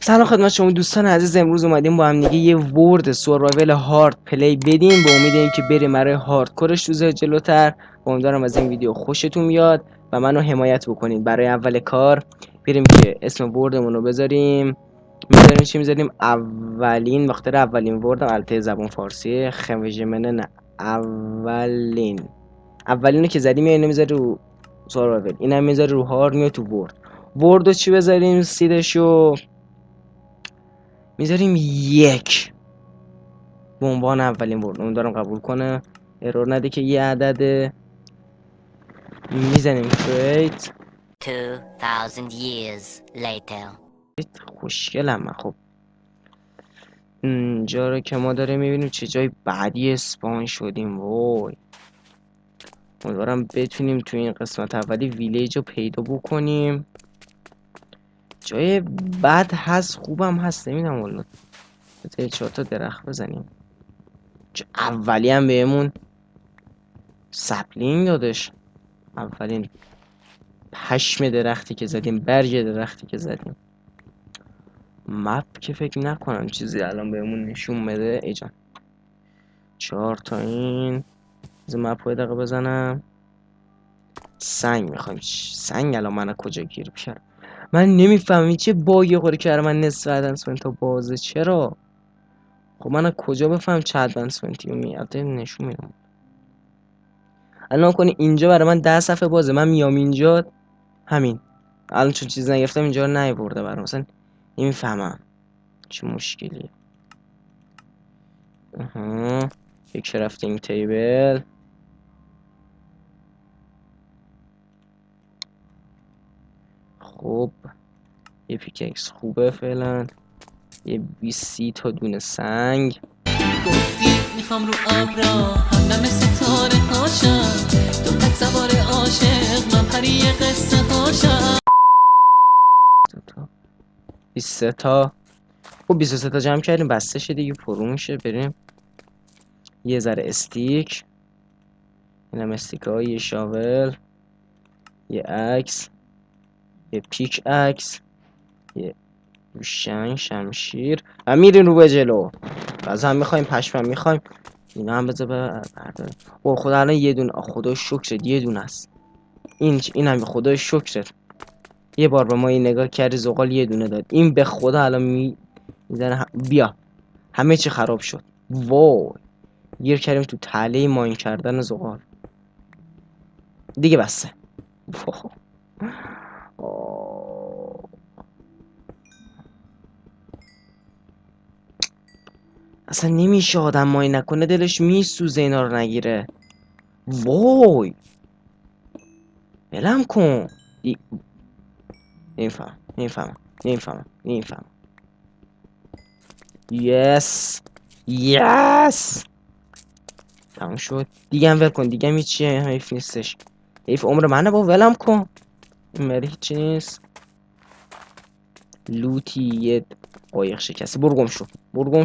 سلام خدمت شما دوستان عزیز. امروز اومدیم با هم دیگه یه ورد سوروایول هارد پلی بدیم با امید اینکه بریم برای هاردکورش روز جلوتر. امیدوارم از این ویدیو خوشتون بیاد و منو حمایت بکنید. برای اول کار بریم که اسم وردمون رو بذاریم. میذاریم چی میذاریم؟ اولین بخاطر اولین وردم البته زبان فارسی خمجمنه نه اولینو که زدیم اینو میذاره رو سوروایول، اینم میذاره رو هارد میاد تو وردو چی بذاریم؟ سیدشو میذاریم 1 به عنوان اولین ورد. امیدوارم قبول کنه، ارور نده که یه عدده. میزنیم create 2000 years later. خوشگلم من. خب اینجا رو که ما داره میبینیم چه جای بعدی اسپان شدیم. وای امیدوارم بتونیم توی این قسمت اولی ویلیج رو پیدا بکنیم. جای بد هست خوبم هست نمیدونم والله. بذارید 4 تا درخت بزنیم. اولی هم بهمون سپلینگ دادش. اولین پشم درختی که زدیم، برگ درختی که زدیم. مپ که فکر نکنم چیزی الان بهمون نشون بده. ای جان 4 تا این از مپ رو دقیقه بزنم. سنگ میخوایم. سنگ الان من کجا گیر بیارم؟ من نمیفهمم چه باگی خوری که من نصف ادوانسمنت تا بازه. چرا؟ خب من کجا بفهم چه ادوانسمنتی رو میاد نشون میدم. الان کنی اینجا برای من 10 صفحه بازه، من میام اینجا همین الان چون چیز نگرفتم اینجا رو نیورده برام. مثلا نمیفهمم چه مشکلیه. یک کرافتینگ تیبل. خب یه پیککس خوبه فعلا. یه 20 تا دونه سنگ. گفتی میخوام رو ابرا همدم ستاره هاشم، تو قد سوار عاشق من پری قصه هاشم. 23 تا. خب 23 تا جمع کردیم بسته شه دیگه، پرو میشه. بریم یه ذره استیک. اینم استیکا. یه شاول، یه عکس، یه پیک عکس، یه شمشیر و میریم رو به جلو. از هم میخوایم پشمم میخوایم. اینا هم بذار برداریم. او خدا الان یه دونه. خدا شکرت یه دونه است. این هم خدا شکرت. یه بار به ما این نگاه کردی زغال یه دونه داد. این به خدا الان میزنه بیا همه چی خراب شد. وای گیر کردیم تو تله ماین کردن زغال دیگه. بسه. اصلا نمیشه آدم ماین نکنه دلش میسوزه اینا رو نگیره. وای بلم کن. نمیفهمم. یس تموم شد دیگه. هم ول کن دیگه. هم هیچیه. حیف نیستش. حیف عمر منه با. ولم کن. این مری هیچی نیست. لوتی یه قایق شکسته. برو گم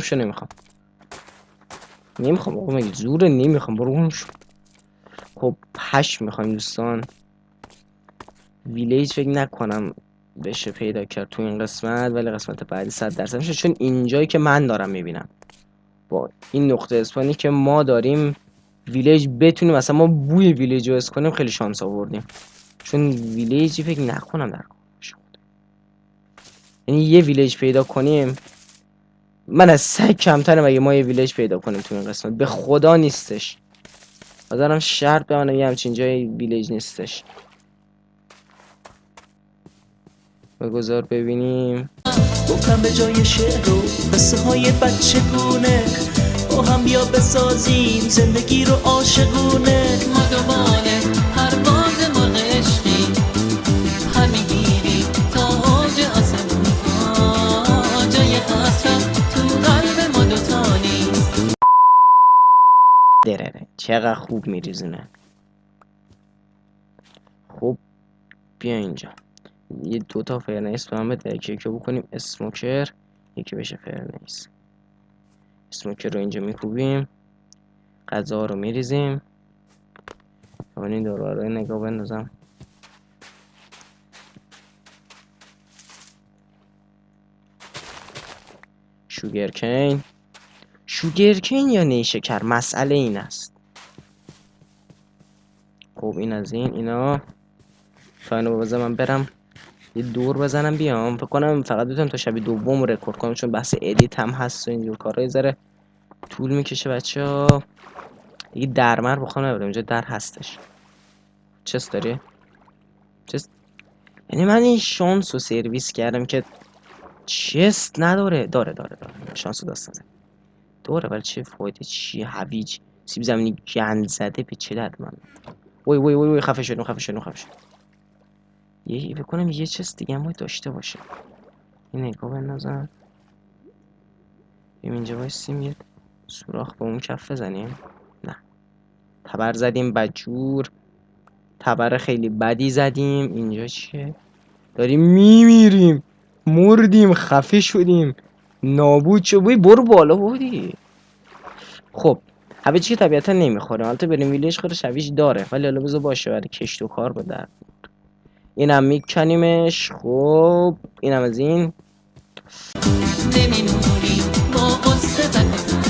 شو. نمیخوام آقا مگه زوره؟ نمیخوام. برو گم شو. خب پشم میخوایم دوستان. ویلیج فکر نکنم بشه پیدا کرد تو این قسمت، ولی قسمت بعدی 100% میشه، چون اینجایی که من دارم میبینم با این نقطه اسپانی که ما داریم ویلیج بتونیم مثلا ما بوی ویلیج رو حس کنیم. خیلی شانس آوردیم، چون ویلیجی فکر نکنم در باشه. یعنی یه ویلیج پیدا کنیم من از سگ کمترم اگه ما یه ویلیج پیدا کنیم تو این قسمت. به خدا نیستش. دارم شرط به منم یه همچین جای ویلیج نیستش. بگذار ببینیم. گفتم به جای شعر و قصه های بچگونه با هم بیا بسازیم زندگی رو عاشقونه. ما دوباره پرواز مرغ عشقی پر میگیریم تا اوج آسمون ها، جای حسرت تو قلب ما دوتا نیست. درره چقدر خوب میریزونه. خب بیا اینجا یه 2 تا فرنیس به من بده. یکی بکنیم اسموکر، یکی بشه فرنیس. اسموکر رو اینجا میکوبیم، غذا رو میریزیم. این دورا رو نگاه بندازم. شوگرکین یا نیشکر، مسئله این است. خب این از اینا تا اینو بذار من برم یه دور بزنم بیام. فکر کنم فقط بتونم تا شب دوم رکورد کنم، چون بحث ادیت هم هست و اینجور کارا ذره طول میکشه بچه‌ها. دیگه درمر بخوام نبرم، اینجا در هستش. چست داری؟ چست؟ یعنی من این شانس رو سرویس کردم که چست نداره. داره شانس رو دست نزد داره، ولی چه فایده؟ چیه؟ هویج سیب زمینی گند زده به چه درد من؟ وای خفه شدم. یه بکنم یه چست دیگه هم باید داشته باشه. این نگاه بندازم بیم اینجا بایستیم یه سوراخ به اون کف بزنیم. نه تبر زدیم بدجور، تبر خیلی بدی زدیم. اینجا چیه؟ داریم میمیریم، مردیم، خفه شدیم، نابود شد. برو بالا بودی. خب هویجی که طبیعتا نمیخوره، البته بریم ویلیج خودش هویج داره، ولی حالا بذار باشه برای کشت و کار به درد. اینم میکنیمش. خب اینم از این. نمیمونی با قصه تنها.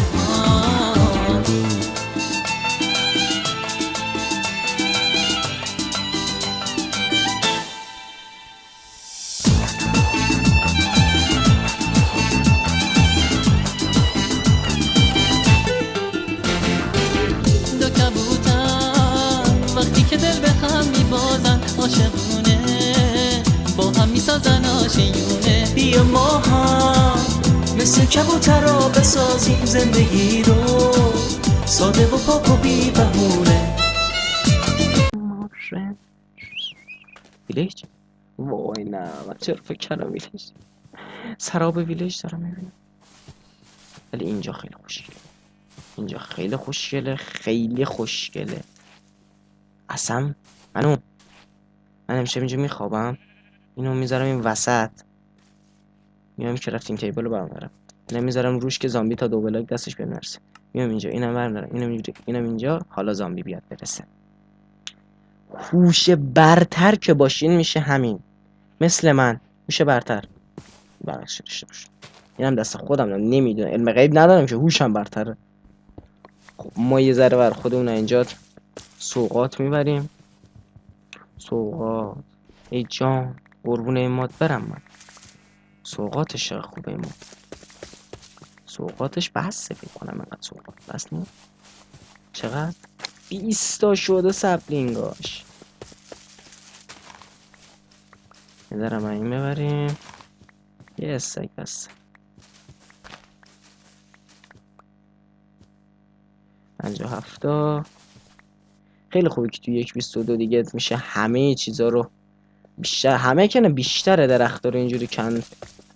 دو کبوتر وقتی که دل به هم میبازن، عاشقونه با هم میسازن آشیونه. بیا ما هم مثل کبوترها بسازیم زندگی رو ساده و پاک و بی بهونه. ویلیج؟ وای نه من چرا فکر کردم ویلیج. سراب ویلیج دارم میبینم، ولی اینجا خیلی خوشگله. اینجا خیلی خوشگله. اصلا من امشب اینجا میخوابم، اینو میذارم این وسط، میام که رفتیم تیبل رو برمیدارم، اینو میذارم روش که زامبی تا دو بلاک دستش بمیرسه. میام اینجا اینم برمیدارم، اینم اینجا، حالا زامبی بیاد برسه. هوش برتر که باشین میشه همین، مثل من هوش برتر. بخش داشته باشه. اینم دست خودم نمیدونم، علم غیب ندارم که هوشم برتره. خب ما یه ذره بر خودمون اینجا سوغات میبریم. سوغات ای جان قربون ماد برم من. سوغاتش خوبه ما. سوغاتش بسه فکر کنم. اینقدر سوغات بس نیم. چقدر؟ 20 تا شده سپلینگاش. یه ذره این ببریم. یه استک بس 57 تا. خیلی خوبه که تو 1.22 دیگه میشه همه چیزا رو بیشتر، همه کنه بیشتر درخت رو اینجوری کن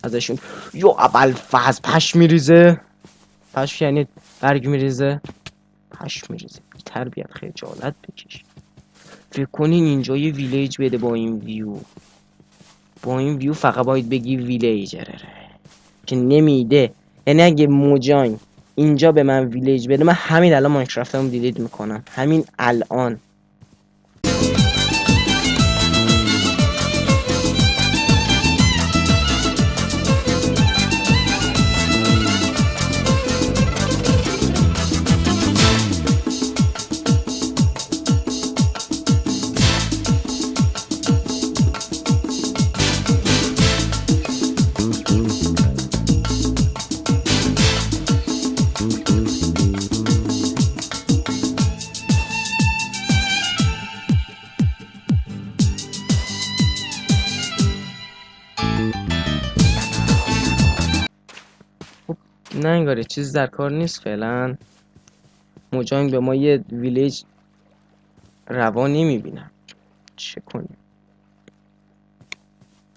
ازشون. یو اول فاز پش میریزه. پش یعنی برگ میریزه. پش میریزه بی تربیت، خجالت بکش. فکر کنین اینجا یه ویلیج بده با این ویو. با این ویو فقط باید بگی ویلیجره که نمیده. یعنی اگه موجان اینجا به من ویلیج بده، من همین الان ماینکرافتمو دیلیت میکنم، همین الان. نه انگار چیز در کار نیست فعلا. موجانگ به ما یه ویلیج روا نمیبینم، چه کنیم؟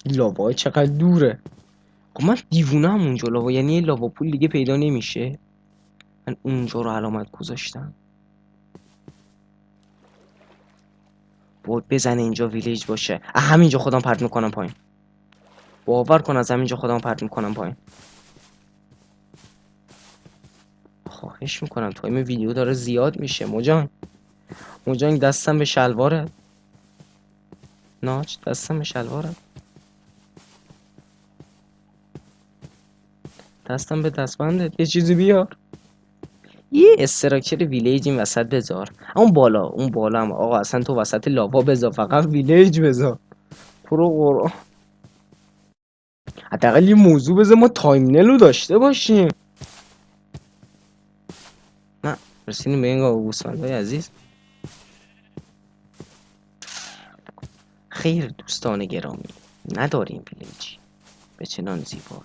لاوا چقدر دوره. خب من دیوونه هم اونجا لاوا، یعنی یه لاوا پول دیگه پیدا نمیشه. من اونجا رو علامت گذاشتم. باید بزنه اینجا ویلیج باشه. همینجا خودم پرت میکنم پایین. باور کن از همینجا خودم پرت میکنم پایین. خواهش میکنم، تایم ویدیو داره زیاد میشه. موجان دستم به شلواره. ناچ دستم به شلواره. دستم به دستبندت، یه چیزی بیار. یه استراکچر ویلیج این وسط بذار. اون بالا هم آقا اصلا تو وسط لاوا بذار، فقط ویلیج بذار. پرو قرآن حداقل یه موضوع بذار ما تایمنل رو داشته باشیم. نه رسیدیم به این گوسفندهای عزیز. خیر دوستان گرامی، نداریم ویلیجی به چنان زیبا.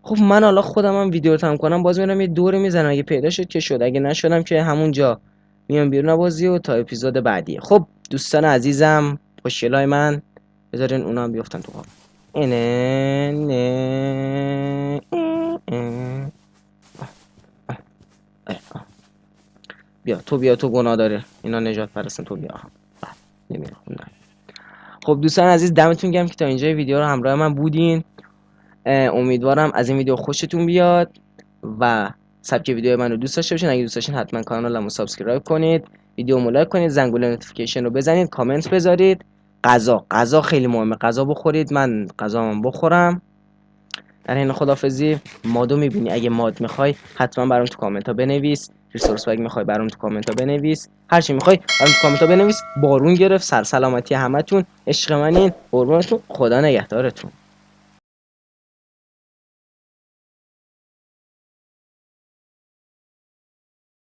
خب من حالا خودم هم ویدیو رو تمام کنم، باز میرم یه دوره میزنم، اگه پیدا شد که شد، اگه نشدم که همونجا میام بیرون بازی و تا اپیزود بعدیه. خب دوستان عزیزم خوشگلای من، بذارین اونا هم بیفتن تو آب. اینه نه بیا تو گناه داره، اینا نجات پرستن، تو بیا. نمیره خوندن. خب دوستان عزیز دمتون گرم که تا اینجا ویدیو رو همراه من بودین. امیدوارم از این ویدیو خوشتون بیاد و سبک ویدیو منو دوست داشته باشین. اگه دوست داشتین حتما کانالمو سابسکرایب کنید، ویدیومو لایک کنید، زنگوله نوتیفیکیشن رو بزنید، کامنت بذارید. غذا خیلی مهمه، غذا بخورید. من غذامو بخورم. در این خدافظی. مادو میبینی، اگه ماد میخوای حتما برام تو کامنت ها بنویس. ریسورس بگ میخوای برام تو کامنت ها بنویس. هر چی میخوای برام تو کامنت ها بنویس. بارون گرفت. سلامتی همتون، عشق منین، قربونتون، خدا نگهدارتون.